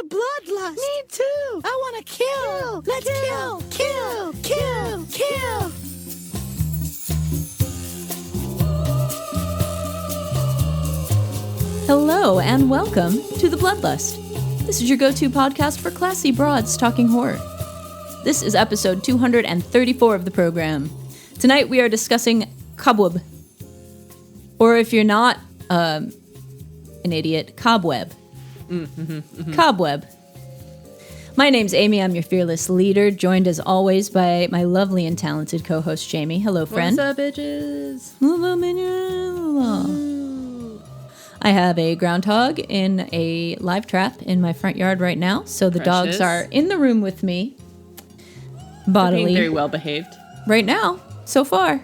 the bloodlust. Me too. I want to kill. Let's kill. Hello and welcome to The Bloodlust. This is your go-to podcast for classy broads talking horror. This is episode 234 of the program. Tonight we are discussing Cobweb. Or if you're not an idiot, Cobweb. Cobweb. My name's Amy. I'm your fearless leader, joined as always by my lovely and talented co-host Jamie. Hello, friend. What's up, bitches? I have a groundhog in a live trap in my front yard right now, so the dogs are in the room with me. Bodily. Being very well behaved. Right now, so far.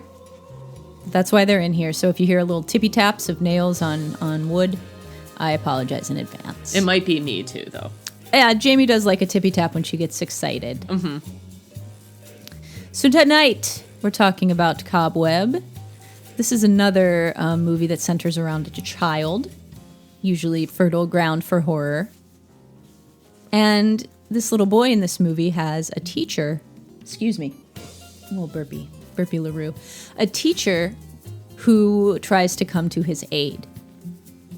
That's why they're in here. So if you hear a little tippy taps of nails on wood, I apologize in advance. It might be me too, though. Yeah, Jamie does like a tippy tap when she gets excited. Mm-hmm. So tonight, we're talking about Cobweb. This is another movie that centers around a child, usually fertile ground for horror. And this little boy in this movie has a teacher, excuse me, a little burpee LaRue, a teacher who tries to come to his aid.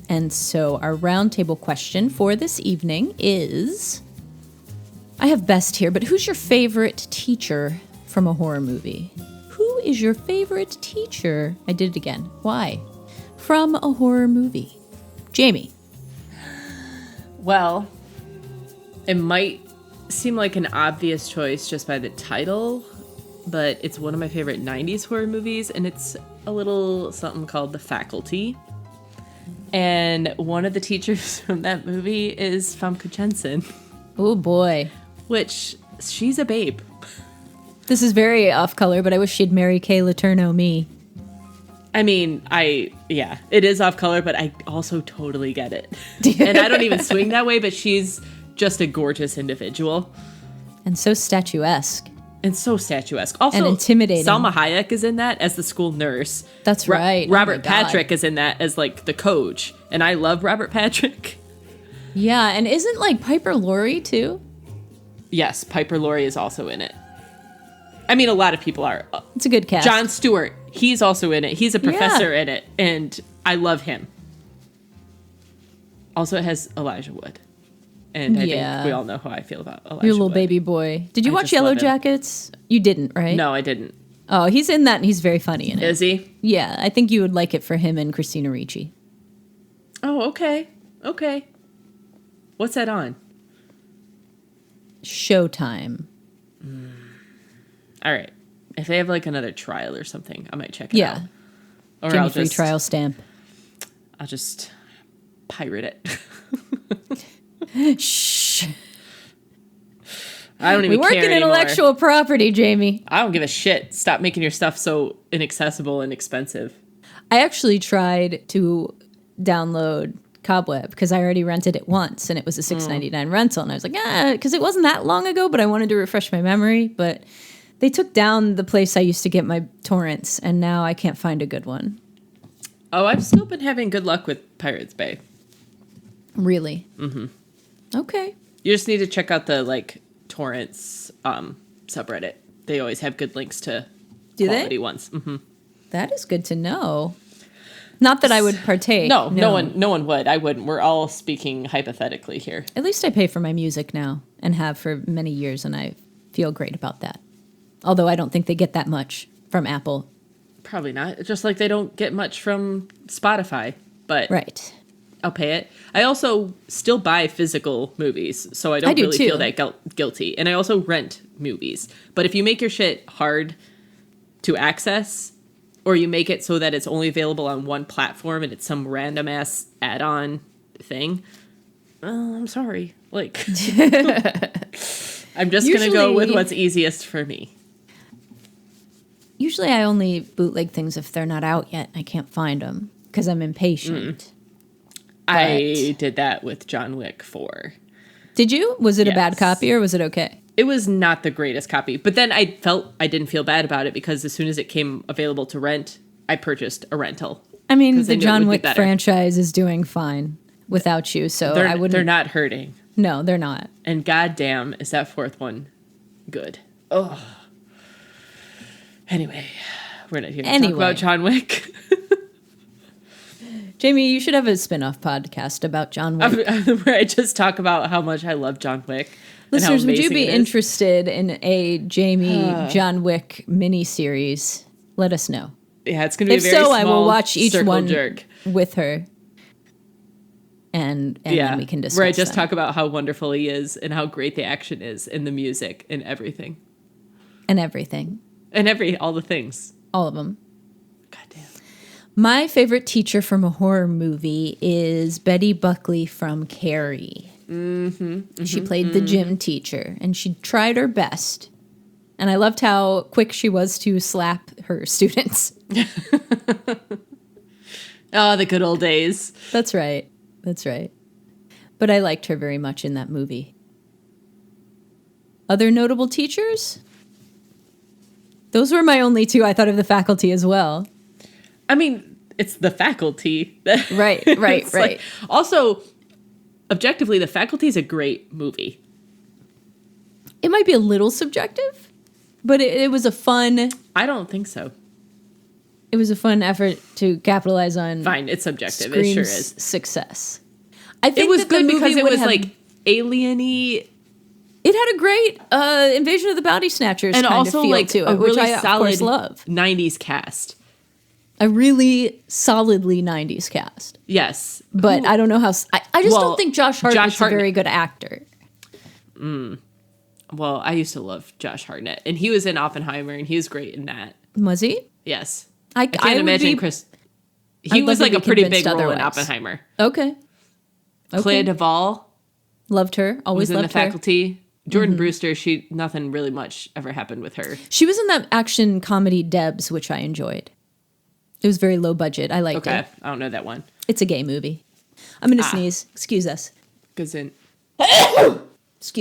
And so our roundtable question for this evening is, I have Best here, but who's your favorite teacher from a horror movie? Who is your favorite teacher? I did it again. Why? From a horror movie. Jamie. Well, it might seem like an obvious choice just by the title, but it's one of my favorite 90s horror movies, and it's a little something called The Faculty. And one of the teachers from that movie is Famke Jensen. Oh boy. Which, she's a babe. This is very off color, but I wish she'd marry Kay Letourneau me. I mean, it is off color, but I also totally get it. And I don't even swing that way, but she's just a gorgeous individual. And so statuesque. And so statuesque. Also, and intimidating. Salma Hayek is in that as the school nurse. That's right. Robert Patrick is in that as, like, the coach. And I love Robert Patrick. Yeah, and isn't, like, Piper Laurie, too? Yes, Piper Laurie is also in it. I mean, a lot of people are. It's a good cast. Jon Stewart, he's also in it. He's a professor in it, and I love him. Also, it has Elijah Wood. And I think we all know how I feel about Elijah Your little Wood. baby boy. Did you watch Yellow Jackets? You didn't, right? No, I didn't. Oh, he's in that, and he's very funny in it. Is he? Yeah, I think you would like it for him and Christina Ricci. Oh, okay. Okay. What's that on? Showtime. All right. If they have, like, another trial or something, I might check it out. Or Give me free trial stamp. I'll just pirate it. Shh. I don't even care We work in intellectual property, Jamie. I don't give a shit. Stop making your stuff so inaccessible and expensive. I actually tried to download Cobweb because I already rented it once, and it was a $6.99 rental, and I was like, because it wasn't that long ago, but I wanted to refresh my memory. But they took down the place I used to get my torrents, and now I can't find a good one. Oh, I've still been having good luck with Pirates Bay. Really? Mm-hmm. Okay. You just need to check out the, like, torrents subreddit. They always have good links to quality ones. Mm-hmm. That is good to know. Not that I would partake. No one would. I wouldn't. We're all speaking hypothetically here. At least I pay for my music now and have for many years, and I feel great about that. Although I don't think they get that much from Apple. Probably not. Just like they don't get much from Spotify. But right. I'll pay it. I also still buy physical movies, so I don't really feel that guilty. And I also rent movies. But if you make your shit hard to access, or you make it so that it's only available on one platform and it's some random ass add-on thing, I'm sorry. Like, I'm just going to go with what's easiest for me. Usually I only bootleg things if they're not out yet. I can't find them because I'm impatient. I did that with John Wick 4. Did you? Was it a bad copy or was it okay? It was not the greatest copy, but then I didn't feel bad about it because as soon as it came available to rent, I purchased a rental. I mean, the John Wick franchise is doing fine without you, so I wouldn't. They're not hurting. No, they're not. And goddamn, is that fourth one good? Oh. Anyway, we're not here to talk about John Wick. Jamie, you should have a spin-off podcast about John Wick. Where I just talk about how much I love John Wick. Listeners, would you be interested in a Jamie John Wick mini-series? Let us know. Yeah, it's going to be a very small I will watch each one jerk. With her. And then we can discuss where I just talk about how wonderful he is and how great the action is and the music and everything. And everything. And all the things. All of them. Goddamn. My favorite teacher from a horror movie is Betty Buckley from Carrie. She played the gym teacher, and she tried her best. And I loved how quick she was to slap her students. Oh, the good old days. That's right. That's right. But I liked her very much in that movie. Other notable teachers? Those were my only two. I thought of The Faculty as well. I mean, it's The Faculty. Right. Like, also, objectively, The Faculty is a great movie. It might be a little subjective, but it was a fun... I don't think so. It was a fun effort to capitalize on... Fine, it's subjective. Scream's it sure is. Success. I think it was good because it was like alien-y. It had a great Invasion of the Bounty Snatchers and kind also of feel like to a it, which really I solid of course love. 90s cast. A really solidly 90s cast. Yes. But I don't know how... I just don't think Josh Hartnett's a very good actor. Well, I used to love Josh Hartnett. And he was in Oppenheimer, and he was great in that. Was he? Yes. I can't imagine Chris... He was like a pretty big role in Oppenheimer. Okay. Claire Duvall. Loved her. Always was loved in The Faculty. Jordan Brewster, nothing really much ever happened with her. She was in that action comedy Debs, which I enjoyed. It was very low budget. I liked it. Okay, I don't know that one. It's a gay movie. I'm going to sneeze. Excuse us. Excuse me.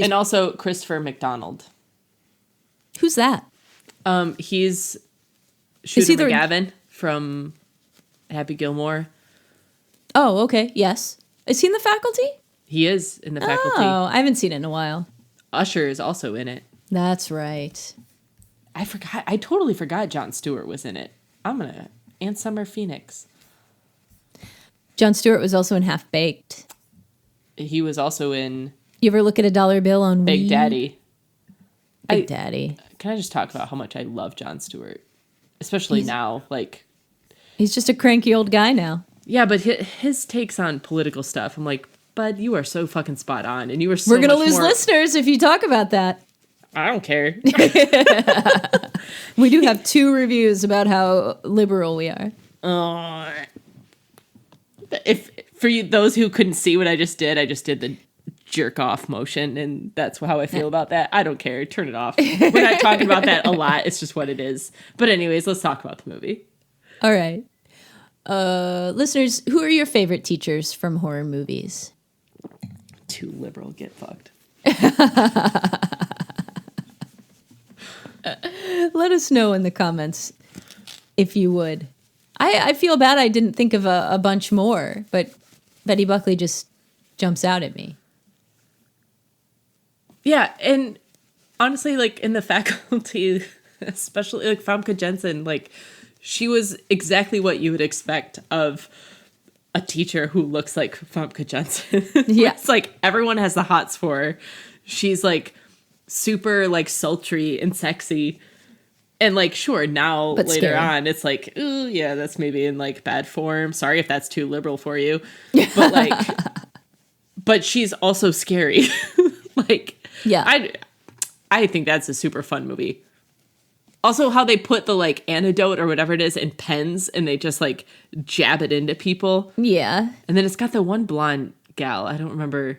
And also Christopher McDonald. Who's that? He's Shooter McGavin from Happy Gilmore. Oh, okay. Yes. Is he in The Faculty? He is in The Faculty. Oh, I haven't seen it in a while. Usher is also in it. That's right. I totally forgot Jon Stewart was in it. And Summer Phoenix. Jon Stewart was also in Half Baked. He was also in... You ever look at a dollar bill on Big Daddy? Big Daddy. Can I just talk about how much I love Jon Stewart? Especially now, like... He's just a cranky old guy now. Yeah, but his takes on political stuff, I'm like, bud, you are so fucking spot on, and you are so We're going to lose more... listeners if you talk about that. I don't care. We do have 2 reviews about how liberal we are. If for you, those who couldn't see what I just did the jerk off motion, and that's how I feel about that. I don't care. Turn it off. We're not talking about that a lot. It's just what it is. But anyways, let's talk about the movie. All right. Listeners, who are your favorite teachers from horror movies? Too liberal. Get fucked. Let us know in the comments if you would. I feel bad I didn't think of a bunch more, but Betty Buckley just jumps out at me. Yeah, and honestly, like in The Faculty, especially like Famke Janssen, like she was exactly what you would expect of a teacher who looks like Famke Janssen. Yeah. It's like everyone has the hots for her. She's like super like sultry and sexy. And like, sure, now but later scary. on, it's like, ooh, yeah, that's maybe in like bad form. Sorry if that's too liberal for you. But like, but she's also scary. Like, yeah, I think that's a super fun movie. Also, how they put the like antidote or whatever it is in pens and they just like jab it into people. Yeah. And then it's got the one blonde gal. I don't remember.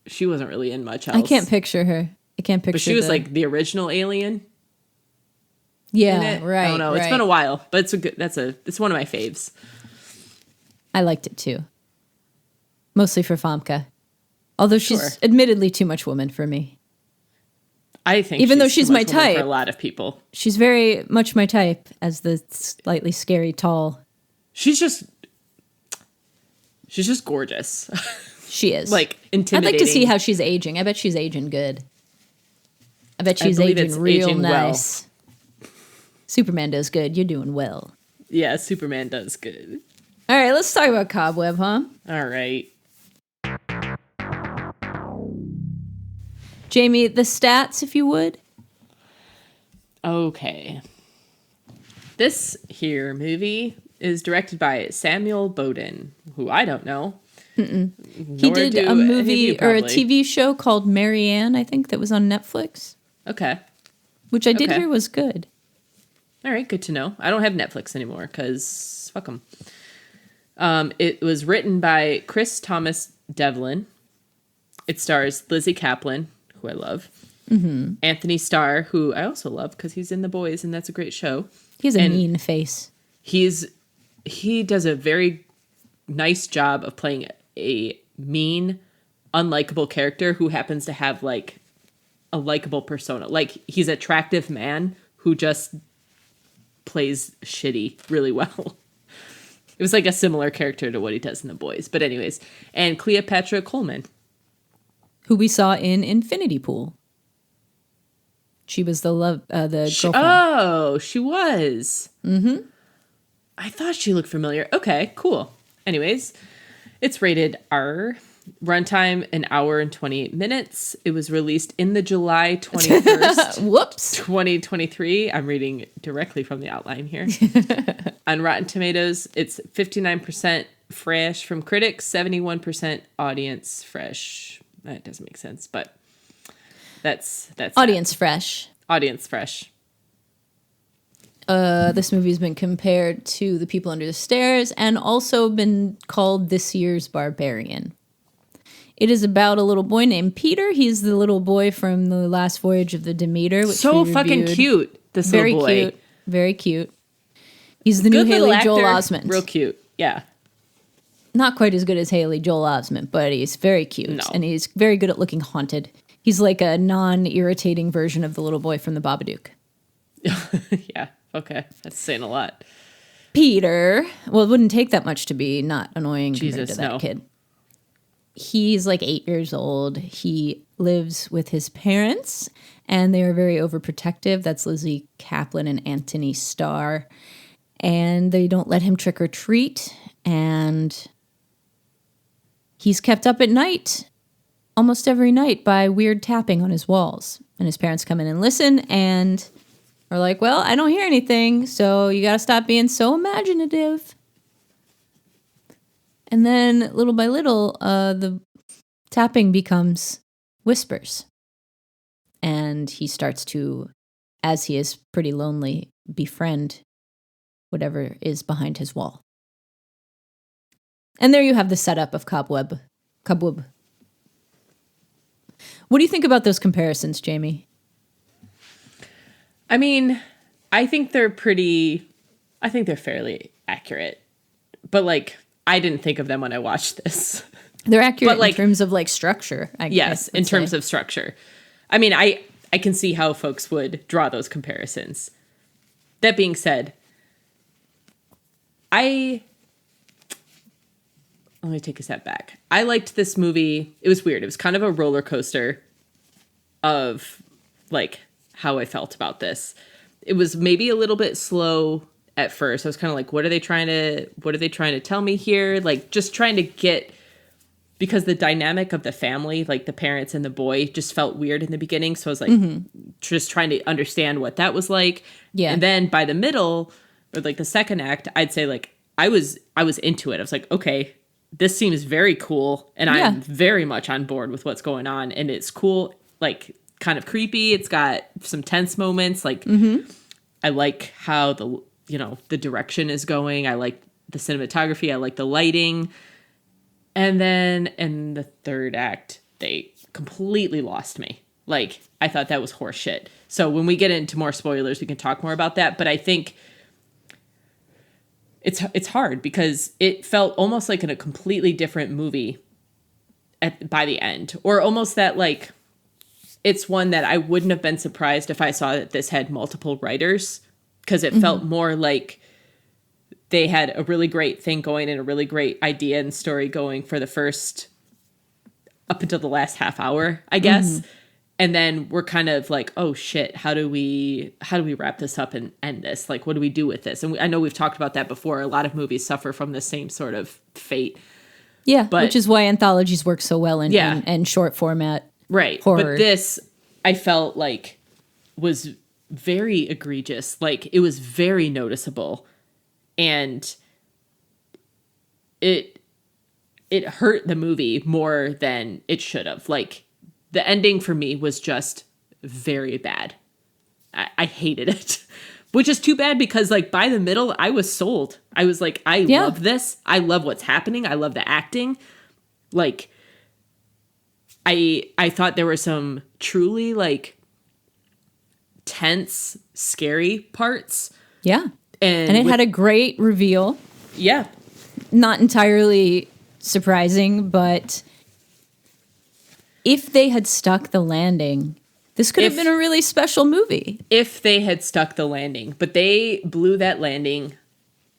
She wasn't really in much else. I can't picture her. But she was like the original alien. Yeah, right. I don't know. It's been a while, but it's one of my faves. I liked it too. Mostly for Famke. Although she's admittedly too much woman for me. I think even though she's my type for a lot of people. She's very much my type as the slightly scary tall. She's just gorgeous. She is. Like, intimidating. I'd like to see how she's aging. I bet she's aging good. I bet she's aging real nice. Well. Superman does good. You're doing well. Yeah, Superman does good. All right, let's talk about Cobweb, huh? All right. Jamie, the stats, if you would. Okay. This here movie is directed by Samuel Bowden, who I don't know. He did a movie or a TV show called Marianne, I think, that was on Netflix. Okay. Which I did hear was good. All right, good to know. I don't have Netflix anymore because fuck them. It was written by Chris Thomas Devlin. It stars Lizzie Kaplan, who I love. Mm-hmm. Anthony Starr, who I also love because he's in The Boys, and that's a great show. He has a mean face. He does a very nice job of playing a mean, unlikable character who happens to have like a likable persona. Like, he's an attractive man who just plays shitty really well. It was like a similar character to what he does in The Boys. But anyways, and Cleopatra Coleman, who we saw in Infinity Pool. She was the girlfriend. Oh, she was. Mm-hmm. I thought she looked familiar. Okay, cool. Anyways, it's rated R. Runtime, 1 hour and 28 minutes. It was released in the July 21st, Whoops, 2023. I'm reading directly from the outline here. On Rotten Tomatoes, it's 59% fresh from critics, 71% audience fresh. That doesn't make sense, but that's audience fresh. Audience fresh. This movie's been compared to The People Under the Stairs and also been called this year's Barbarian. It is about a little boy named Peter. He's the little boy from The Last Voyage of the Demeter. Which so fucking cute, this very little boy. Very cute. Very cute. He's the new Haley Joel Osment. Real cute, yeah. Not quite as good as Haley Joel Osment, but he's very cute. No. And he's very good at looking haunted. He's like a non-irritating version of the little boy from the Babadook. Yeah, okay. That's saying a lot. Peter, well, it wouldn't take that much to be not annoying compared to that kid. He's like 8 years old. He lives with his parents, and they are very overprotective. That's Lizzie Kaplan and Anthony Starr. And they don't let him trick or treat. And he's kept up at night, almost every night, by weird tapping on his walls. And his parents come in and listen and are like, well, I don't hear anything, so you got to stop being so imaginative. And then, little by little, the tapping becomes whispers. And he starts to, as he is pretty lonely, befriend whatever is behind his wall. And there you have the setup of Cobweb. Cobweb. What do you think about those comparisons, Jamie? I mean, I think they're fairly accurate. But, like, I didn't think of them when I watched this. They're accurate in terms of, like, structure. Yes, in terms of structure. I mean, I can see how folks would draw those comparisons. That being said, let me take a step back. I liked this movie. It was weird. It was kind of a roller coaster of, like, how I felt about this. It was maybe a little bit slow at first. I was kind of like, what are they trying to tell me here? Like, just trying to get, because the dynamic of the family, like the parents and the boy, just felt weird in the beginning. So I was like, just trying to understand what that was like. Yeah. And then by the middle, or like the second act, I'd say like, I was into it. I was like, okay, this seems very cool. And I'm very much on board with what's going on. And it's cool, like kind of creepy. It's got some tense moments. Like, I like how the direction is going. I like the cinematography. I like the lighting. And then in the third act, they completely lost me. Like, I thought that was horse shit. So when we get into more spoilers, we can talk more about that. But I think it's hard because it felt almost like in a completely different movie by the end. Or almost that, like, it's one that I wouldn't have been surprised if I saw that this had multiple writers. Because it felt more like they had a really great thing going and a really great idea and story going for the first up until the last half hour, I guess. And then we're kind of like, oh shit, how do we wrap this up and end this? Like, what do we do with this? And I know we've talked about that before. A lot of movies suffer from the same sort of fate. Yeah, which is why anthologies work so well in short format horror. But this, I felt like, was very egregious. Like, it was very noticeable. And it hurt the movie more than it should have. Like, the ending for me was just very bad. I hated it, which is too bad because, like, by the middle, I was sold. I was like, I love this. I love what's happening. I love the acting. Like, I thought there were some truly, like, tense, scary parts. Yeah. And it had a great reveal. Yeah. Not entirely surprising, but if they had stuck the landing, this could have been a really special movie. If they had stuck the landing. But they blew that landing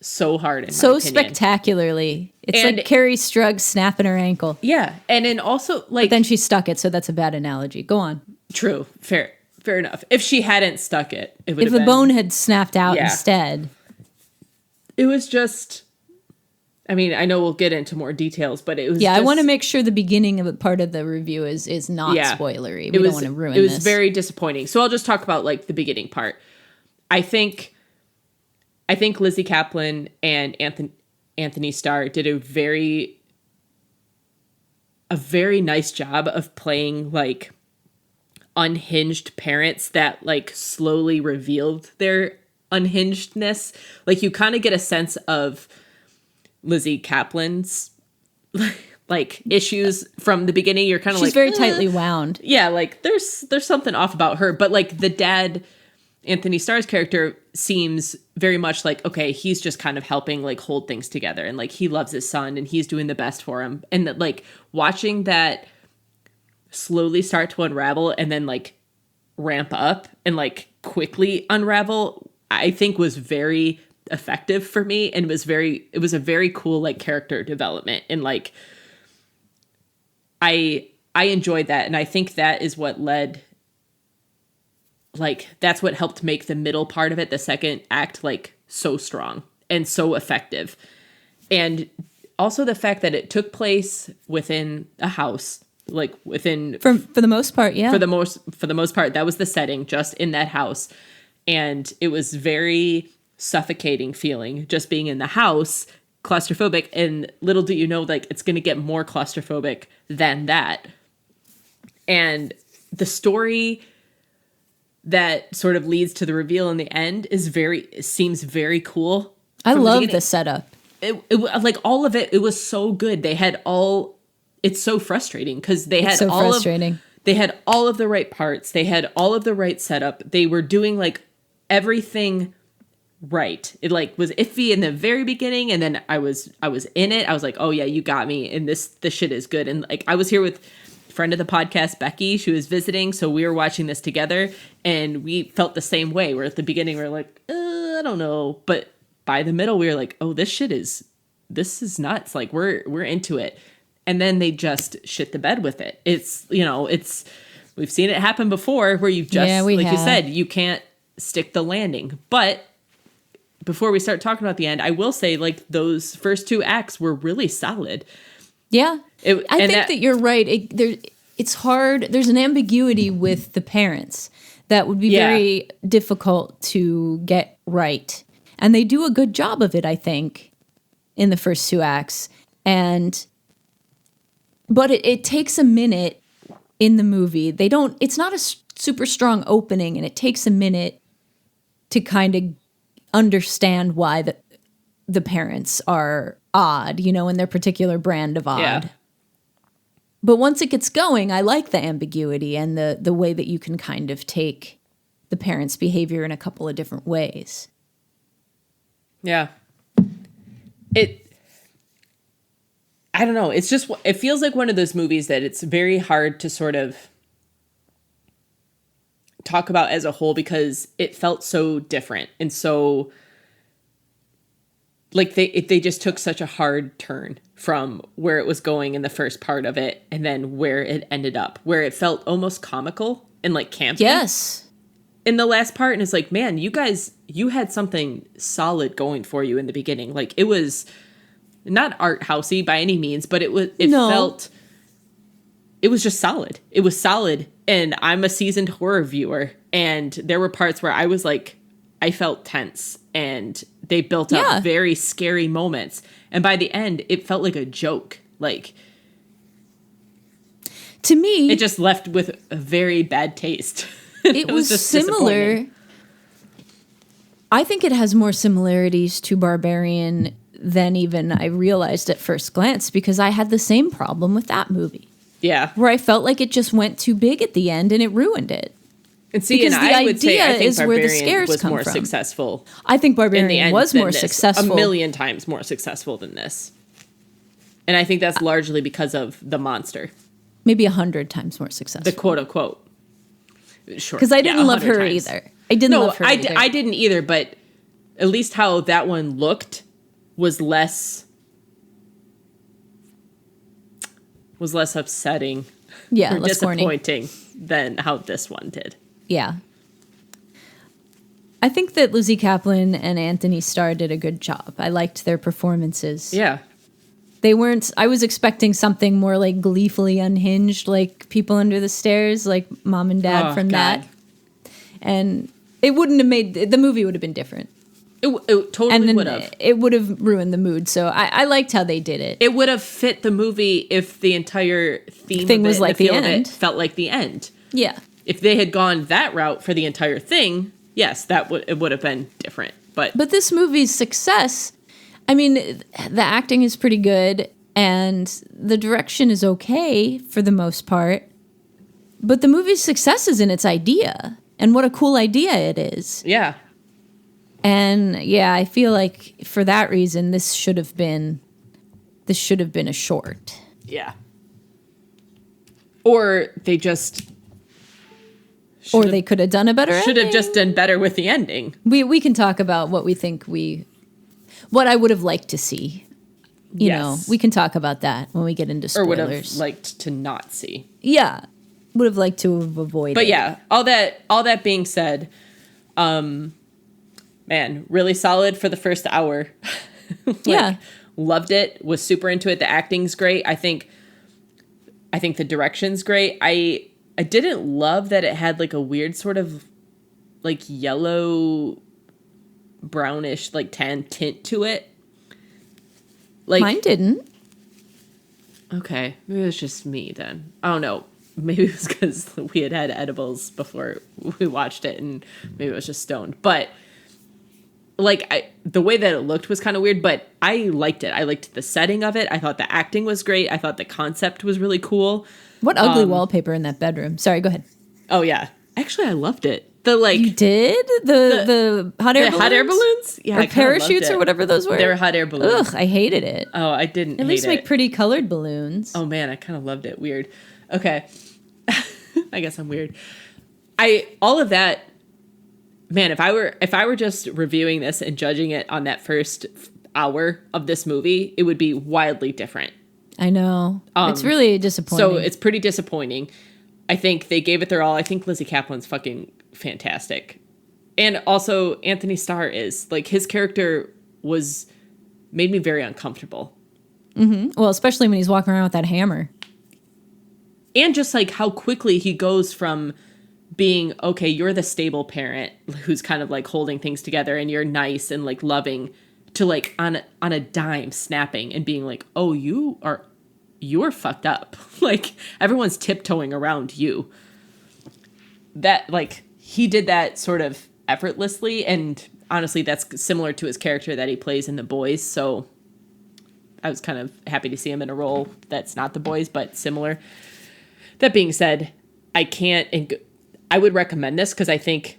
so hard, in my opinion. Spectacularly. It's like Carrie Strug snapping her ankle. Yeah. And then also, like... But then she stuck it, so that's a bad analogy. Go on. True. Fair enough. If she hadn't stuck it, it would have been... If the bone had snapped out instead. It was just... I mean, I know we'll get into more details, but it was I want to make sure the beginning of a part of the review is not spoilery. We don't want to ruin this. It was very disappointing. So I'll just talk about, like, the beginning part. I think Lizzie Kaplan and Anthony Starr did a very nice job of playing, like, unhinged parents that, like, slowly revealed their unhingedness. Like, you kind of get a sense of Lizzie Kaplan's like issues from the beginning. You're kind of like, she's very tightly wound. Yeah, like there's something off about her. But, like, the dad, Anthony Starr's character, seems very much like, okay, he's just kind of helping, like, hold things together, and, like, he loves his son and he's doing the best for him. And that, like, watching that slowly start to unravel and then, like, ramp up and, like, quickly unravel, I think was very effective for me, and it was a very cool, like, character development, and, like, I enjoyed that, and I think that is what led, like, that's what helped make the middle part of it, the second act, like, so strong and so effective. And also the fact that it took place within a house, like, within for the most part, for the most part, that was the setting, just in that house, and it was very suffocating feeling just being in the house, claustrophobic, and little do you know, like, it's going to get more claustrophobic than that. And the story that sort of leads to the reveal in the end seems very cool. I love the setup. It like, all of it was so good. It's so frustrating because they had all of the right parts. They had all of the right setup. They were doing, like, everything right. It, like, was iffy in the very beginning, and then I was in it. I was like, oh yeah, you got me, and this shit is good. And, like, I was here with a friend of the podcast, Becky. She was visiting, so we were watching this together, and we felt the same way. Where at the beginning we were like, I don't know, but by the middle we were like, oh, this is nuts. Like, we're into it. And then they just shit the bed with it. It's, you know, we've seen it happen before where you just, you said, you can't stick the landing. But before we start talking about the end, I will say, like, those first two acts were really solid. Yeah. I think that you're right. It's hard. There's an ambiguity with the parents that would be very difficult to get right. And they do a good job of it, I think, in the first two acts. But it takes a minute in the movie. It's not a super strong opening, and it takes a minute to kind of understand why the parents are odd, you know, in their particular brand of odd. Yeah. But once it gets going, I like the ambiguity and the way that you can kind of take the parents' behavior in a couple of different ways. Yeah. I don't know. It's just, it feels like one of those movies that it's very hard to sort of talk about as a whole because it felt so different and so like they just took such a hard turn from where it was going in the first part of it and then where it ended up, where it felt almost comical and like campy. Yes. In the last part, and it's like, man, you guys, you had something solid going for you in the beginning. Like, it was not art housey by any means, but it was just solid. It was solid, and I'm a seasoned horror viewer, and there were parts where I was like, I felt tense, and they built up very scary moments, and by the end, it felt like a joke. Like, to me, it just left with a very bad taste. It was just similar. I think it has more similarities to Barbarian than even I realized at first glance, because I had the same problem with that movie. Yeah. Where I felt like it just went too big at the end and it ruined it. And see, because and the I would say I think is where the Barbarian scares was come more from. successful. I think Barbarian was more this. successful. A million times more successful than this. And I think that's largely because of the monster. Maybe 100 times more successful. The quote unquote. Sure. Because I didn't love her times. either. I didn't love her either. I didn't either, but at least how that one looked was less upsetting. Yeah, or less disappointing than how this one did. Yeah. I think that Lizzie Kaplan and Anthony Starr did a good job. I liked their performances. Yeah. They weren't, I was expecting something more like gleefully unhinged, like People Under the Stairs, like Mom and Dad from God. that. And it wouldn't have made, the movie would have been different. It totally would have. It would have ruined the mood. So I liked how they did it. It would have fit the movie if the entire thing was like the end. Felt like the end. Yeah. If they had gone that route for the entire thing, yes, it would have been different. But this movie's success, I mean, the acting is pretty good and the direction is okay for the most part. But the movie's success is in its idea and what a cool idea it is. Yeah. And yeah, I feel like for that reason, this should have been a short. Yeah. Or they just... Or they could have done a better ending. Should have just done better with the ending. We can talk about what we think what I would have liked to see. You know, we can talk about that when we get into spoilers. Or would have liked to not see. Yeah. Would have liked to have avoided. But yeah, all that being said, man, really solid for the first hour. Yeah. Loved it, was super into it. The acting's great. I think the direction's great. I didn't love that it had like a weird sort of like yellow brownish like tan tint to it. Like mine didn't. Okay, maybe it was just me then. I don't know. Maybe it was because we had edibles before we watched it, and maybe it was just stoned. But like the way that it looked was kind of weird, but I liked it. I liked the setting of it. I thought the acting was great. I thought the concept was really cool. What ugly wallpaper in that bedroom? Sorry, go ahead. Oh yeah, actually I loved it. The like you did the hot air balloons? Hot air balloons, yeah, or parachutes or whatever those were. They were hot air balloons. Ugh, I hated it. Oh, I didn't. At least make pretty colored balloons. Oh man, I kind of loved it. Weird. Okay, I guess I'm weird. All of that. Man, if I were just reviewing this and judging it on that first hour of this movie, it would be wildly different. I know. It's really disappointing. So it's pretty disappointing. I think they gave it their all. I think Lizzie Kaplan's fucking fantastic. And also Anthony Starr is. Like, his character made me very uncomfortable. Mm-hmm. Well, especially when he's walking around with that hammer. And just like how quickly he goes from being, okay, you're the stable parent who's kind of like holding things together and you're nice and like loving, to like on a dime snapping and being like, oh, you're fucked up. Like, everyone's tiptoeing around you. That, like, he did that sort of effortlessly, and honestly, that's similar to his character that he plays in The Boys, so I was kind of happy to see him in a role that's not The Boys, but similar. That being said, I would recommend this because I think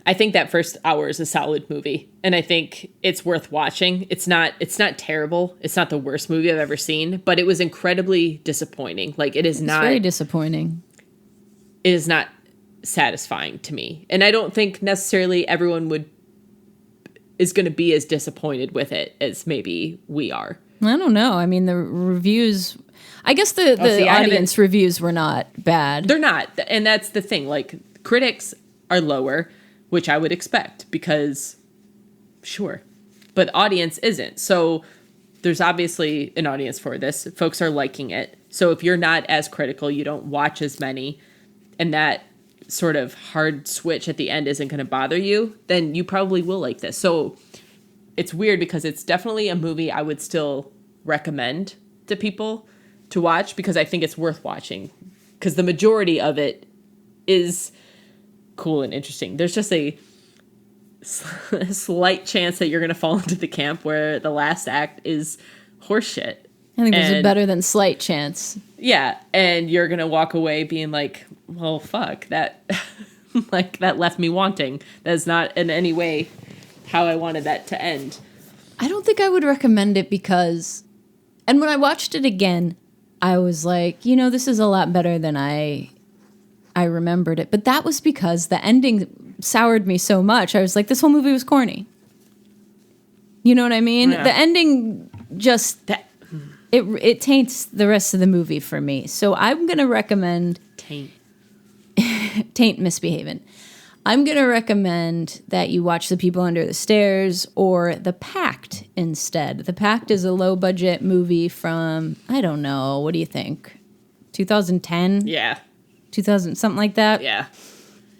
that first hour is a solid movie, and I think it's worth watching. It's not terrible. It's not the worst movie I've ever seen, but it was incredibly disappointing. Like, it's very disappointing. It is not satisfying to me, and I don't think necessarily everyone would is going to be as disappointed with it as maybe we are. I don't know. I mean, the reviews, I guess the audience reviews were not bad. They're not. And that's the thing. Like, critics are lower, which I would expect because, sure. But audience isn't. So there's obviously an audience for this. Folks are liking it. So if you're not as critical, you don't watch as many, and that sort of hard switch at the end isn't going to bother you, then you probably will like this. So it's weird because it's definitely a movie I would still recommend to people to watch because I think it's worth watching because the majority of it is cool and interesting. There's just a slight chance that you're going to fall into the camp where the last act is horseshit. I think there's a better than slight chance. Yeah, and you're going to walk away being like, well, fuck, that like that left me wanting. That's not in any way how I wanted that to end. I don't think I would recommend it because, and when I watched it again, I was like, this is a lot better than I remembered it. But that was because the ending soured me so much. I was like, this whole movie was corny. You know what I mean? Yeah. The ending just, it taints the rest of the movie for me. So I'm going to recommend... Taint misbehaving. I'm going to recommend that you watch The People Under the Stairs or The Pact instead. The Pact is a low-budget movie from, I don't know, what do you think? 2010? Yeah. 2000, something like that? Yeah.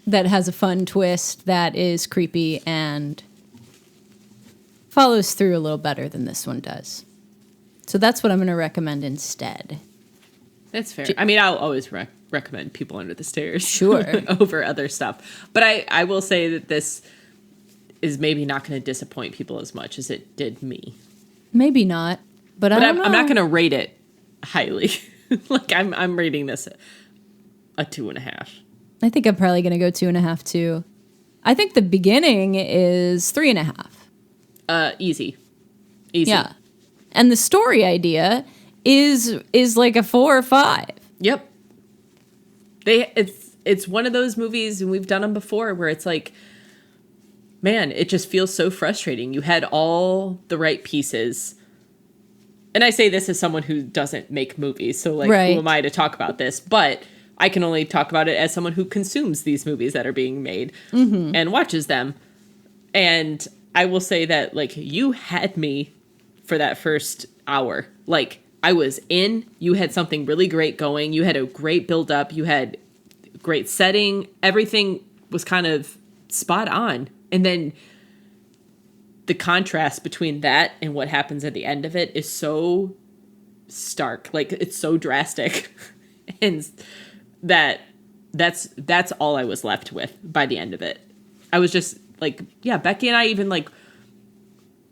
That has a fun twist that is creepy and follows through a little better than this one does. So that's what I'm going to recommend instead. That's fair. I mean, I'll always recommend People Under the Stairs. Sure. over other stuff. But I will say that this is maybe not going to disappoint people as much as it did me. Maybe not. But I don't know. I'm not going to rate it highly. Like, I'm rating this a 2.5. I think I'm probably going to go 2.5 too. I think the beginning is 3.5. Easy. Yeah. And the story idea is like a 4 or 5. Yep. It's one of those movies, and we've done them before, where it's like, man, it just feels so frustrating. You had all the right pieces. And I say this as someone who doesn't make movies, so like, right. Who am I to talk about this? But I can only talk about it as someone who consumes these movies that are being made and watches them. And I will say that, like, you had me for that first hour. Like, I was in. You had something really great going. You had a great build up. You had great setting. Everything was kind of spot on. And then the contrast between that and what happens at the end of it is so stark. Like, it's so drastic. And that's all I was left with by the end of it. I was just like, yeah, Becky and I even, like,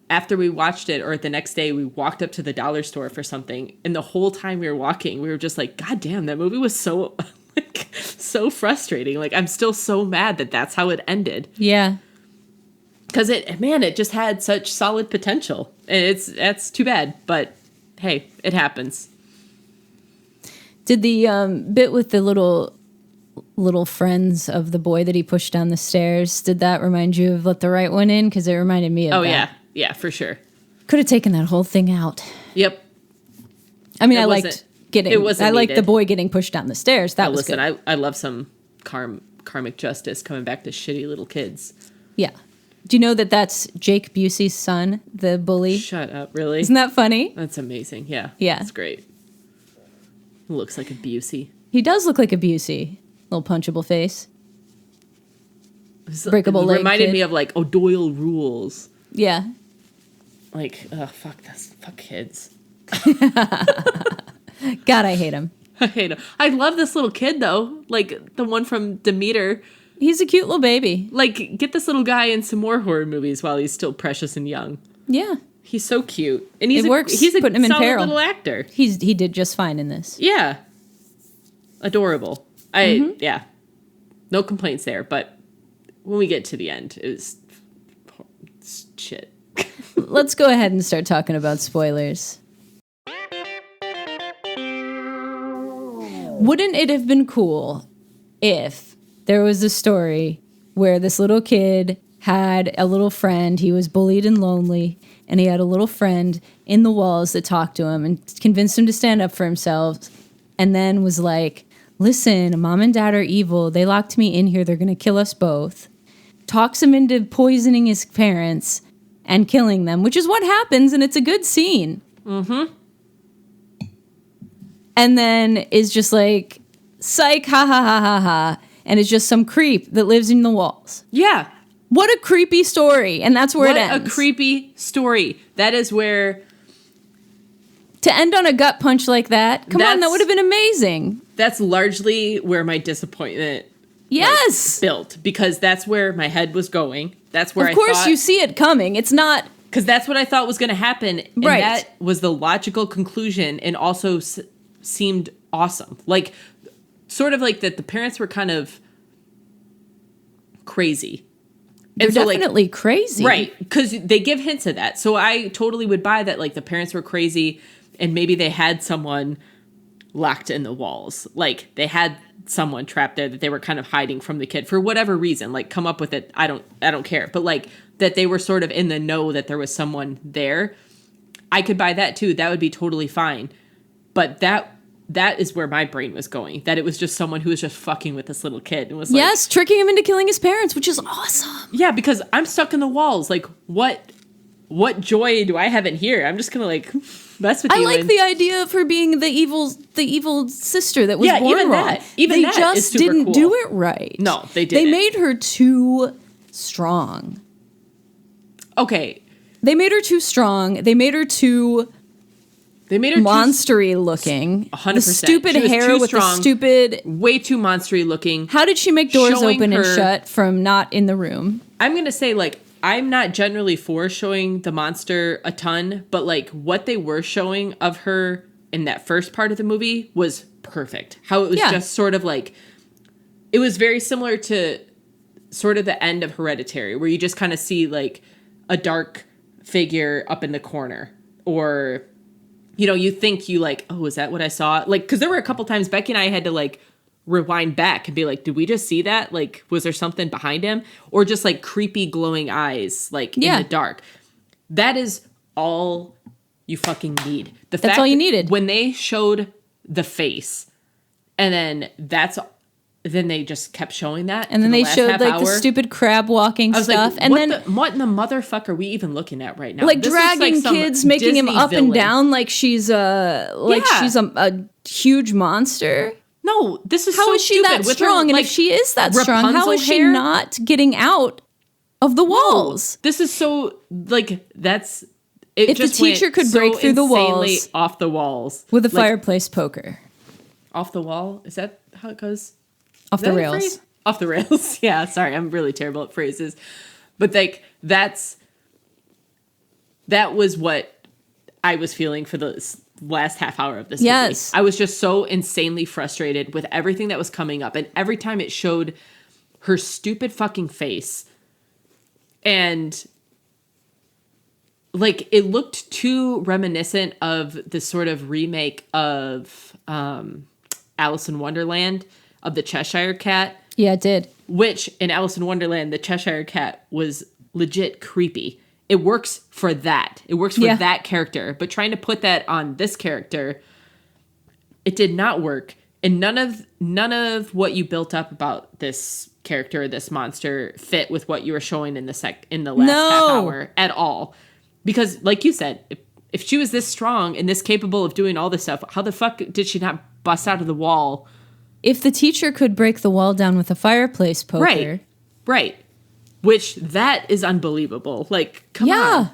after we watched it, or the next day, we walked up to the dollar store for something. And the whole time we were walking, we were just like, God damn, that movie was so, like, so frustrating. Like, I'm still so mad that that's how it ended. Yeah. Because it just had such solid potential. And that's too bad. But hey, it happens. Did the bit with the little friends of the boy that he pushed down the stairs, did that remind you of Let the Right One In? Because it reminded me of that. Oh, yeah. Yeah, for sure. Could have taken that whole thing out. Yep. I mean, I liked the boy getting pushed down the stairs. That was listen, good. I love some karmic justice coming back to shitty little kids. Yeah. Do you know that that's Jake Busey's son, the bully? Shut up, really? Isn't that funny? That's amazing. Yeah. Yeah. That's great. He looks like a Busey. He does look like a Busey. Little punchable face. Breakable leg. Reminded me of, like, O'Doyle Rules. Yeah. Like, fuck this. Fuck kids. God, I hate him. I hate him. I love this little kid, though. Like, the one from Demeter. He's a cute little baby. Like, get this little guy in some more horror movies while he's still precious and young. Yeah. He's so cute. And he's he's a putting him in solid peril. little actor. He did just fine in this. Yeah. Adorable. Yeah. No complaints there, but when we get to the end, it's shit. Let's go ahead and start talking about spoilers. Wouldn't it have been cool if there was a story where this little kid had a little friend. He was bullied and lonely, and he had a little friend in the walls that talked to him and convinced him to stand up for himself, and then was like, listen, Mom and Dad are evil. They locked me in here. They're going to kill us both. Talks him into poisoning his parents and killing them, which is what happens, and it's a good scene. Mm-hmm. And then is just like, psych, ha, ha, ha, ha, ha. And it's just some creep that lives in the walls. Yeah. What a creepy story. And that's where it ends. What a creepy story. That is where... To end on a gut punch like that, come on, that would have been amazing. That's largely where my disappointment built. Because that's where my head was going. That's where Of course you see it coming. It's not... Because that's what I thought was going to happen. And right. That was the logical conclusion and also seemed awesome. Like, sort of like that the parents were kind of crazy. They're definitely crazy. Right, because they give hints of that. So I totally would buy that, like, the parents were crazy and maybe they had someone locked in the walls. Like, they had someone trapped there that they were kind of hiding from the kid for whatever reason. Like, come up with it. I don't care. But, like, that they were sort of in the know that there was someone there. I could buy that, too. That would be totally fine. But that is where my brain was going. That it was just someone who was just fucking with this little kid. And was like, yes, tricking him into killing his parents, which is awesome. Yeah, because I'm stuck in the walls. Like, what joy do I have in here? I'm just gonna like mess with you. I like the idea of her being the evil sister that was born even wrong. That. Even they that just is super didn't cool. do it right. No, they didn't. They made her too strong. Okay. They made her too strong. They made her monstery looking. 100%. The stupid hair with strong, the stupid... way too monstery looking. How did she make doors open and shut from not in the room? I'm going to say, like, I'm not generally for showing the monster a ton, but, like, what they were showing of her in that first part of the movie was perfect. How it was just sort of, like... It was very similar to sort of the end of Hereditary, where you just kind of see, like, a dark figure up in the corner. Or... You know, you think you like, oh, is that what I saw? Like, because there were a couple times Becky and I had to like rewind back and be like, did we just see that? Like, was there something behind him? Or just like creepy glowing eyes, like in the dark. That is all you fucking need. That's all you needed. When they showed the face and then they just kept showing that. And then they showed like the stupid crab walking stuff. Like, and what in the motherfucker are we even looking at right now? Like this dragging kids, making Disney him up and down like she's a huge monster. No, this is how so is she stupid. that strong? And like, if she is that strong, how is she not getting out of the walls? No, this is so like that's. It if just the teacher could break through the walls, off the walls with a fireplace poker, off the wall. Is that how it goes? Off the rails. Off the rails. Yeah, sorry. I'm really terrible at phrases. But like that was what I was feeling for the last half hour of this movie. I was just so insanely frustrated with everything that was coming up. And every time it showed her stupid fucking face and like it looked too reminiscent of the sort of remake of Alice in Wonderland of the Cheshire Cat. Yeah, it did. Which, in Alice in Wonderland, the Cheshire Cat was legit creepy. It works for that. It works for that character. But trying to put that on this character, it did not work. And none of what you built up about this character, this monster, fit with what you were showing in the last half hour at all. Because, like you said, if she was this strong and this capable of doing all this stuff, how the fuck did she not bust out of the wall? If the teacher could break the wall down with a fireplace poker. Right. Which, that is unbelievable. Like, come on.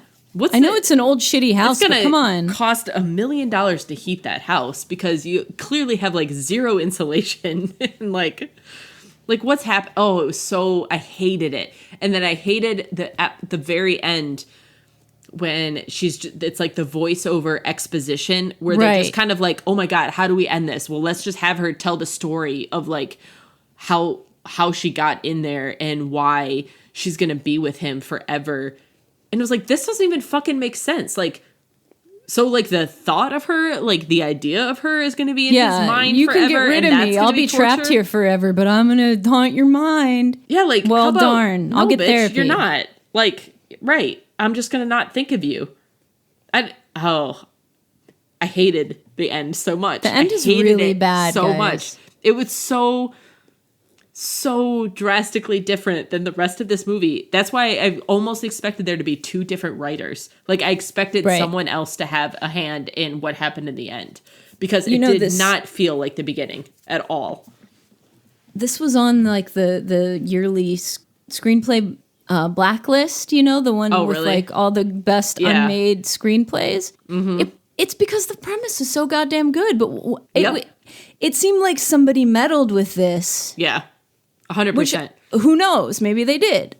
I know it's an old shitty house, but come on. It's going to cost $1 million to heat that house because you clearly have, like, zero insulation. And, like what's happened? Oh, it was so... I hated it. And then I hated at the very end... when it's like the voiceover exposition where they're just kind of like, oh my God, how do we end this? Well, let's just have her tell the story of like how she got in there and why she's going to be with him forever. And it was like, this doesn't even fucking make sense. Like So, like, the thought of her, like, the idea of her is going to be in his mind you forever. Can get rid of me. I'll be trapped here forever, but I'm going to haunt your mind. Yeah, like, well, darn. I'll get bitch, therapy. You're not. Like, right. I'm just going to not think of you. I hated the end so much. The end is really bad, so guys. much. It was so drastically different than the rest of this movie. That's why I almost expected there to be 2 different writers. Like, I expected someone else to have a hand in what happened in the end. Because it did not feel like the beginning at all. This was on, like, the yearly screenplay blacklist, the one with, really? like, all the best unmade screenplays. Mm-hmm. It's because the premise is so goddamn good. But it seemed like somebody meddled with this. Yeah. 100%. Which, who knows? Maybe they did.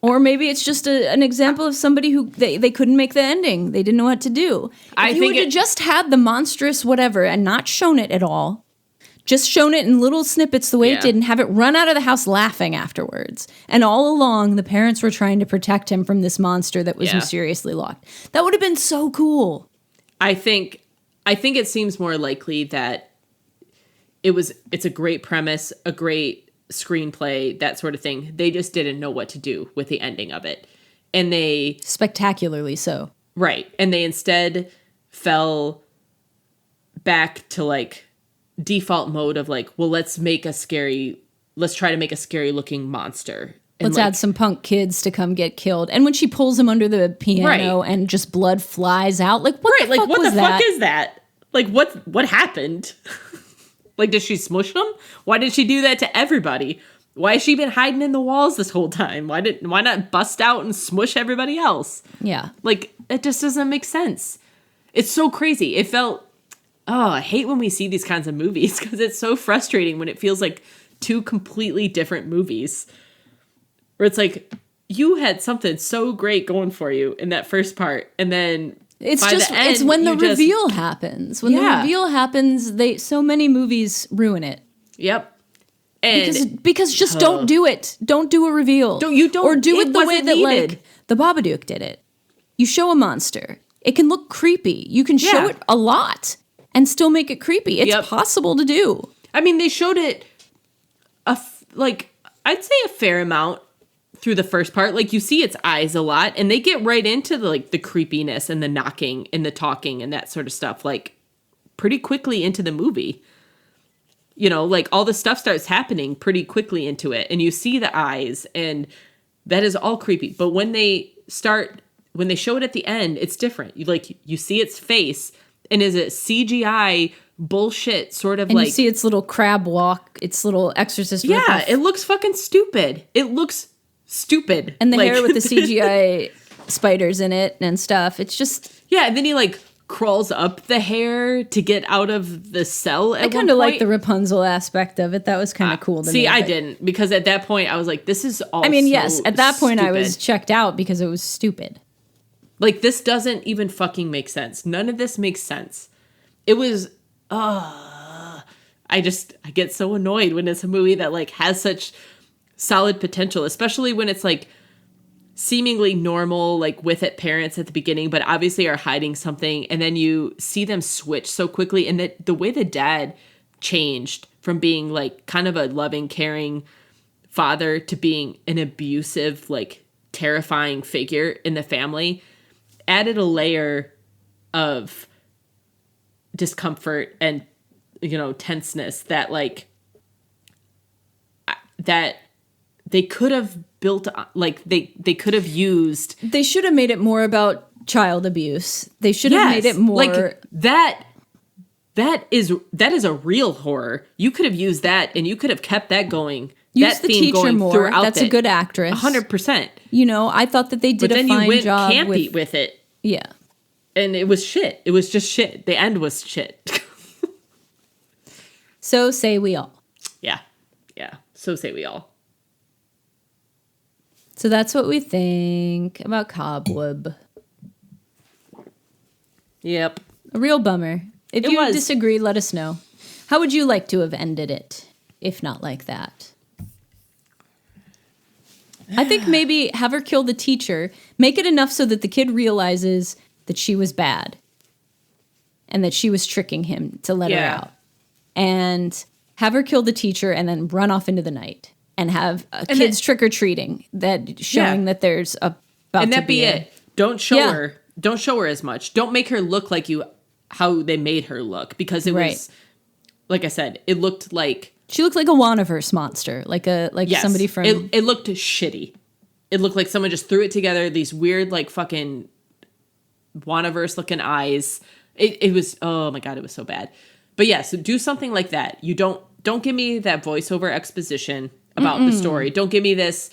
Or maybe it's just an example of somebody who they couldn't make the ending. They didn't know what to do. If you would have just had the monstrous whatever and not shown it at all, just shown it in little snippets the way it did and have it run out of the house laughing afterwards. And all along, the parents were trying to protect him from this monster that was mysteriously locked. That would have been so cool. I think it seems more likely that it's a great premise, a great screenplay, that sort of thing. They just didn't know what to do with the ending of it. And they... Spectacularly so. Right. And they instead fell back to, like, default mode of, like, well, let's try to make a scary looking monster. And let's add some punk kids to come get killed. And when she pulls him under the piano and just blood flies out, like, what the fuck was that? What the fuck is that? Like, what happened? Like, did she smush them? Why did she do that to everybody? Why has she been hiding in the walls this whole time? Why not bust out and smush everybody else? Yeah. Like, it just doesn't make sense. It's so crazy. It felt, I hate when we see these kinds of movies because it's so frustrating when it feels like 2 completely different movies. Where it's like, you had something so great going for you in that first part, and then it's when the reveal happens. When the reveal happens, so many movies ruin it. Yep. And because just don't do it. Don't do a reveal. Or do it the way that like the Babadook did it. You show a monster. It can look creepy. You can show it a lot and still make it creepy. It's possible to do. I mean, they showed it I'd say a fair amount through the first part. Like, you see its eyes a lot, and they get right into the creepiness and the knocking and the talking and that sort of stuff, like, pretty quickly into the movie. Like, all the stuff starts happening pretty quickly into it, and you see the eyes, and that is all creepy. But when they show it at the end, it's different. You see its face, and is it CGI bullshit, sort of, and like, you see its little crab walk, its little exorcist. Yeah, it looks fucking stupid. It looks stupid. And the hair with the CGI spiders in it and stuff. It's just... Yeah, and then he, like, crawls up the hair to get out of the cell at one point. I kind of like the Rapunzel aspect of it. That was kind of cool to me. See, I didn't, because at that point, I was like, this is all yes, at that point, I was checked out because it was stupid. Like, this doesn't even fucking make sense. None of this makes sense. It was... I get so annoyed when it's a movie that, like, has such solid potential, especially when it's, like, seemingly normal, like, with it parents at the beginning, but obviously are hiding something, and then you see them switch so quickly, and that the way the dad changed from being, like, kind of a loving, caring father to being an abusive, like, terrifying figure in the family added a layer of discomfort and, tenseness that, like, that they could have built, like, they could have used. They should have made it more about child abuse. They should have made it more like that. That is a real horror. You could have used that, and you could have kept that going. Use that the theme teacher going more. That's a good actress. 100%. I thought that they did a fine job. But then you went campy with it. Yeah. And it was shit. It was just shit. The end was shit. So say we all. Yeah. Yeah. So say we all. So that's what we think about Cobweb. Yep. A real bummer. If you disagree, let us know. How would you like to have ended it, if not like that? I think maybe have her kill the teacher. Make it enough so that the kid realizes that she was bad and that she was tricking him to let her out. And have her kill the teacher and then run off into the night and have kids trick-or-treating showing that there's about and to that be a, it. Don't show her. Don't show her as much. Don't make her look like how they made her look, because it was, like I said, it looked like she looked like a Wanaverse monster, like somebody from. It looked shitty. It looked like someone just threw it together. These weird, like, fucking Wanaverse looking eyes. It was, oh my God, it was so bad. But yeah, so do something like that. You don't give me that voiceover exposition about the story. Don't give me this,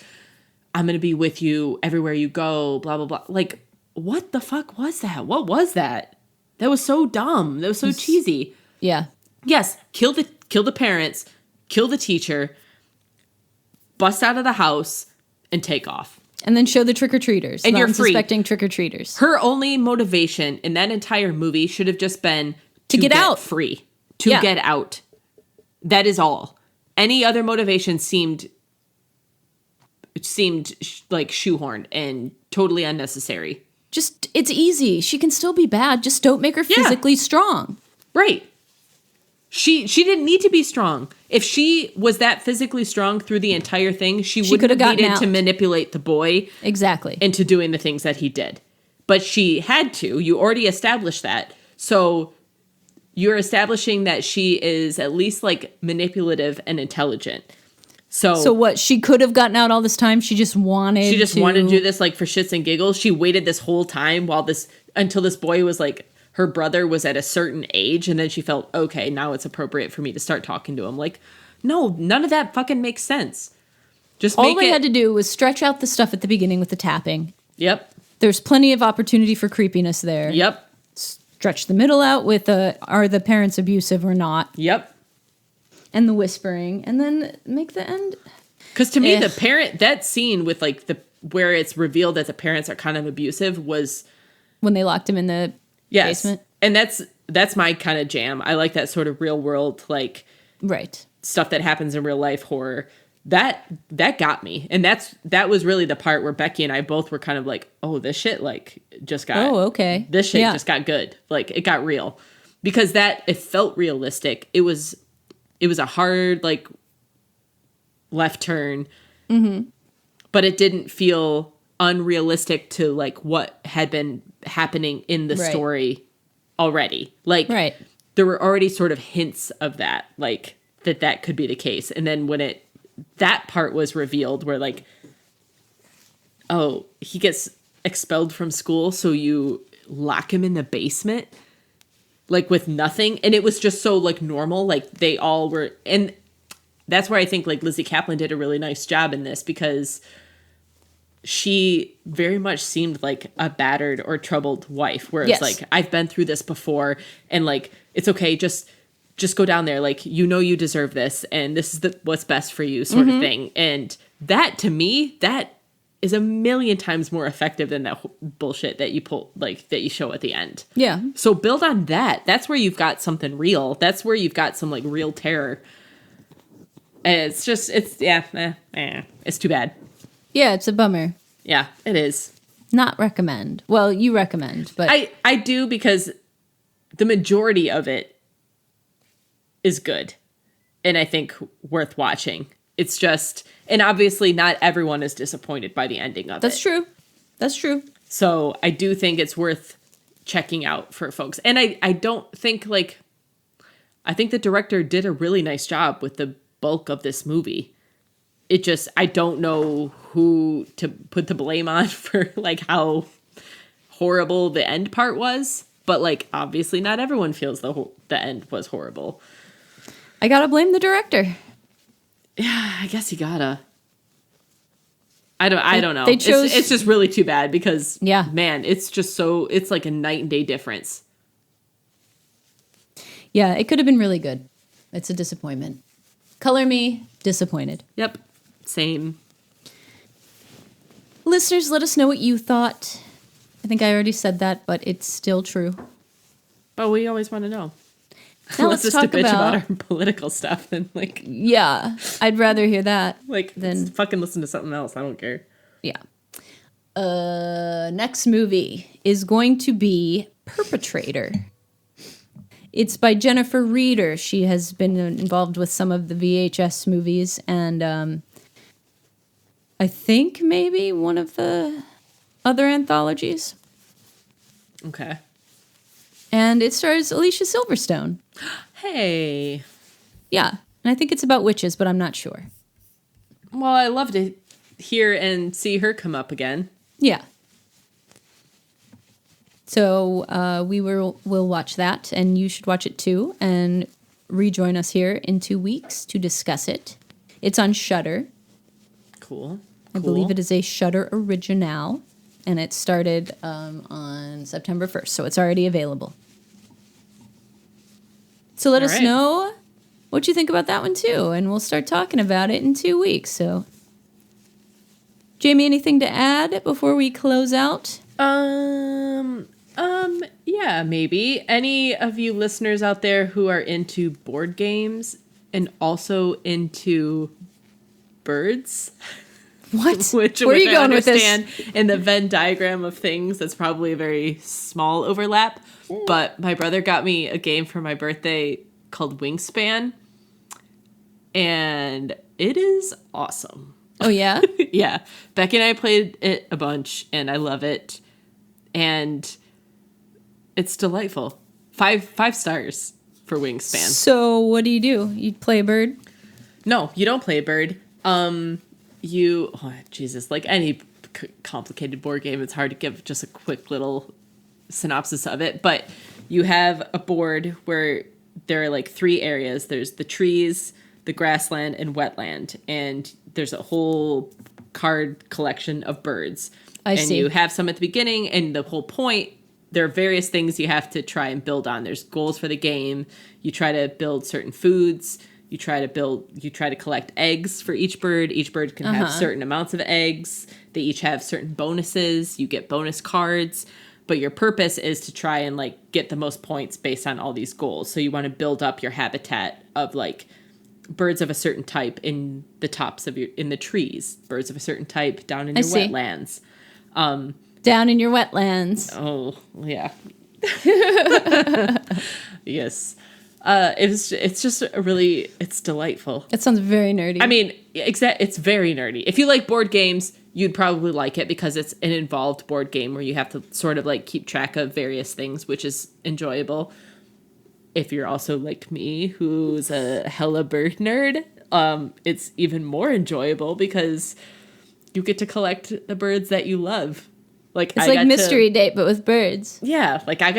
I'm going to be with you everywhere you go, blah, blah, blah. Like, what the fuck was that? What was that? That was so dumb. That was so cheesy. Yeah. Yes, kill the parents, kill the teacher, bust out of the house, and take off. And then show the trick-or-treaters. And you're free. Unsuspecting trick-or-treaters. Her only motivation in that entire movie should have just been to get out. Free. To get out. That is all. Any other motivation seemed like shoehorned and totally unnecessary. Just, it's easy. She can still be bad. Just don't make her physically strong. Right. She didn't need to be strong. If she was that physically strong through the entire thing, she wouldn't have needed to manipulate the boy. Exactly. Into doing the things that he did. But she had to. You already established that. So you're establishing that she is at least, like, manipulative and intelligent. So what? She could have gotten out all this time. She just wanted to do this, like, for shits and giggles. She waited this whole time until this boy was, like, her brother was at a certain age, and then she felt, okay, now it's appropriate for me to start talking to him. Like, no, none of that fucking makes sense. All they had to do was stretch out the stuff at the beginning with the tapping. Yep. There's plenty of opportunity for creepiness there. Yep. Stretch the middle out with are the parents abusive or not? Yep. And the whispering, and then make the end. Because to me, that scene with, like, where it's revealed that the parents are kind of abusive was when they locked him in the basement. And that's my kind of jam. I like that sort of real world, like, stuff that happens in real life horror. That got me. And that was really the part where Becky and I both were kind of like, oh, this shit, like, just got this shit just got good. Like, it got real. Because it felt realistic. It was a hard, like, left turn. Mm-hmm. But it didn't feel unrealistic to, like, what had been happening in the story already. Like, there were already sort of hints of that, like, that could be the case. And then when that part was revealed where, like, oh, he gets expelled from school, so you lock him in the basement, like, with nothing. And it was just so, like, normal. Like, they all were, and that's where I think, like, Lizzie Kaplan did a really nice job in this, because she very much seemed like a battered or troubled wife, where it's like, I've been through this before, and, like, it's okay, just go down there, like, you deserve this, and this is what's best for you, sort of thing. And that, to me, that is a million times more effective than that bullshit that you pull, like, that you show at the end. Yeah. So build on that. That's where you've got something real. That's where you've got some, like, real terror. And it's too bad. Yeah, it's a bummer. Yeah, it is. Not recommend. Well, you recommend, but I do, because the majority of it is good, and I think worth watching. It's just, and obviously not everyone is disappointed by the ending of it. That's true. That's true. So I do think it's worth checking out for folks. And I don't think, like, I think the director did a really nice job with the bulk of this movie. It just, I don't know who to put the blame on for, like, how horrible the end part was. But, like, obviously not everyone feels the end was horrible. I gotta blame the director. Yeah, I guess you gotta. I don't know. It's just really too bad, because, man, it's just it's like a night and day difference. Yeah, it could have been really good. It's a disappointment. Color me disappointed. Yep. Same. Listeners, let us know what you thought. I think I already said that, but it's still true. But we always want to know. Now let's just talk to bitch about our political stuff than, like... Yeah, I'd rather hear that. Like, than fucking listen to something else. I don't care. Yeah. Next movie is going to be Perpetrator. It's by Jennifer Reeder. She has been involved with some of the VHS movies and I think maybe one of the other anthologies. Okay. And it stars Alicia Silverstone. Hey. Yeah. And I think it's about witches, but I'm not sure. Well, I love to hear and see her come up again. Yeah. So we'll watch that, and you should watch it too, and rejoin us here in 2 weeks to discuss it. It's on Shudder. Cool. I believe it is a Shudder original, and it started on September 1st, so it's already available. So let us know what you think about that one too, and we'll start talking about it in 2 weeks. So, Jamie, anything to add before we close out? Yeah, maybe. Any of you listeners out there who are into board games and also into birds? What? Where are you going with this? In the Venn diagram of things, that's probably a very small overlap. But my brother got me a game for my birthday called Wingspan, and it is awesome. Oh, yeah? Yeah. Becky and I played it a bunch, and I love it. And it's delightful. Five stars for Wingspan. So what do? You play a bird? No, you don't play a bird. Jesus, like any complicated board game, it's hard to give just a quick little synopsis of it. But you have a board where there are like 3 areas. There's the trees, the grassland, and wetland. And there's a whole card collection of birds. I see. And you have some at the beginning, and the whole point, there are various things you have to try and build on. There's goals for the game. You try to build certain foods. You try to collect eggs for each bird. Each bird can have certain amounts of eggs. They each have certain bonuses. You get bonus cards. But your purpose is to try and like get the most points based on all these goals. So you want to build up your habitat of like birds of a certain type in the tops of in the trees, birds of a certain type down in your wetlands. Down in your wetlands. Oh, yeah. Yes. It's just it's delightful. It sounds very nerdy. I mean, it's very nerdy. If you like board games, you'd probably like it because it's an involved board game where you have to sort of like keep track of various things, which is enjoyable. If you're also like me, who's a hella bird nerd, it's even more enjoyable because you get to collect the birds that you love. Like it's like mystery date, but with birds. Yeah, like I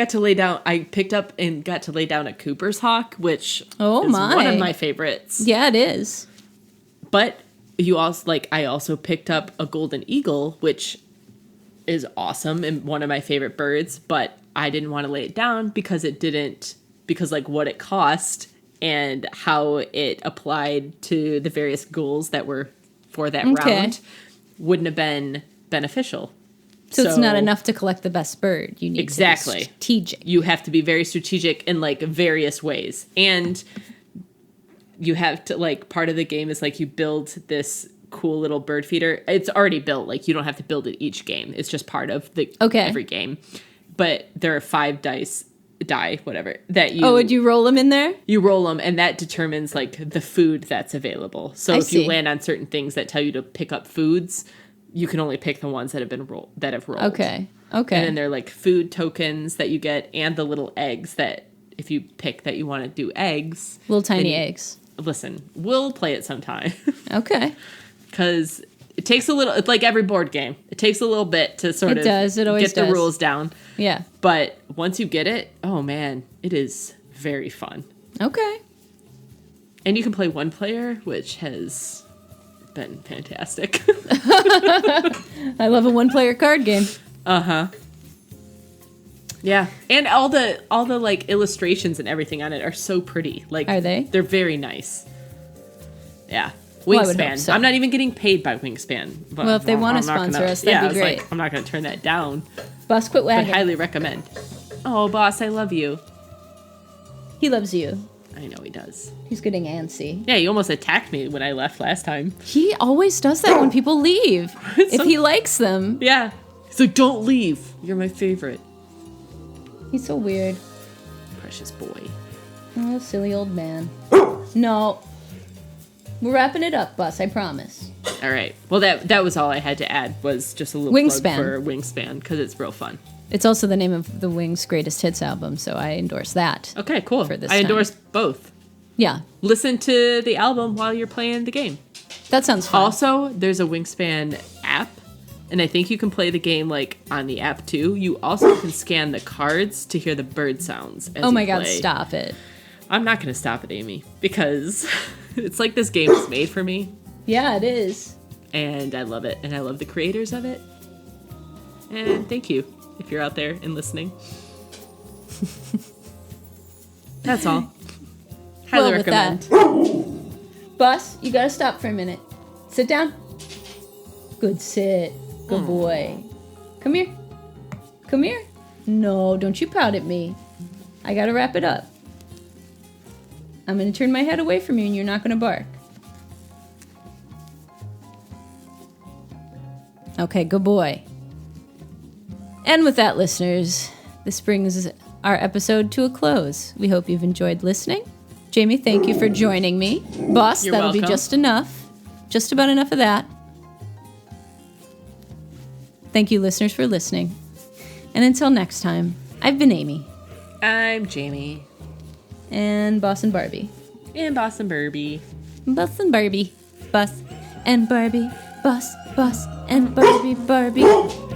picked up and got to lay down a Cooper's hawk, which is one of my favorites. Yeah, it is. But I also picked up a golden eagle, which is awesome and one of my favorite birds, but I didn't want to lay it down because like what it cost and how it applied to the various goals that were for that round wouldn't have been beneficial. So it's not enough to collect the best bird. You need to be strategic. You have to be very strategic in like various ways. And you have to like part of the game is like you build this cool little bird feeder. It's already built. Like you don't have to build it each game. It's just part of the every game. But there are 5 die, whatever, that you... Oh, would you roll them in there? You roll them, and that determines like the food that's available. So if you land on certain things that tell you to pick up foods, you can only pick the ones that have rolled. Okay. And then there are like food tokens that you get, and the little eggs that if you pick that you want to do eggs, little tiny eggs. Listen, we'll play it sometime. Okay. Because it takes a little. It's like every board game. It takes a little bit to sort of get the rules down. Yeah. But once you get it, oh man, it is very fun. Okay. And you can play one player, which has been fantastic. I love a one-player card game. Uh-huh. Yeah. And all the like illustrations and everything on it are so pretty. Like, are they? They're very nice. Yeah. Wingspan. So. I'm not even getting paid by Wingspan. But well, if they want to sponsor us, that'd be great. Like, I'm not going to turn that down. Boss, quit wagging. But highly recommend. Oh, boss, I love you. He loves you. I know he does. He's getting antsy. Yeah, he almost attacked me when I left last time. He always does that when people leave. If he likes them. Yeah. He's like, don't leave. You're my favorite. He's so weird. Precious boy. Oh, silly old man. No. We're wrapping it up, Bus, I promise. All right. Well, that was all I had to add, was just a little Wingspan. plug for Wingspan, because it's real fun. It's also the name of the Wings' greatest hits album, so I endorse that. Okay, cool. For this I time. endorse both. Yeah. Listen to the album while you're playing the game. That sounds fun. Also, there's a Wingspan app, and I think you can play the game like on the app too. You also can scan the cards to hear the bird sounds as oh my you god, play. stop it. I'm not going to stop it, Amy, because it's like this game is made for me. Yeah, it is. And I love it, and I love the creators of it. And thank you, if you're out there and listening. That's all. Highly recommend. Bus, you gotta stop for a minute. Sit down. Good sit. Good boy. Come here. Come here. No, don't you pout at me. I gotta wrap it up. I'm gonna turn my head away from you and you're not gonna bark. Okay, good boy. And with that, listeners, this brings our episode to a close. We hope you've enjoyed listening. Jamie, thank you for joining me. Boss, You're that'll welcome. be just enough. Just about enough of that. Thank you, listeners, for listening. And until next time, I've been Amy. I'm Jamie. And Boss and Barbie. And Boston Burby. Boss and Barbie. Boss and Barbie. Boss and Barbie. Barbie.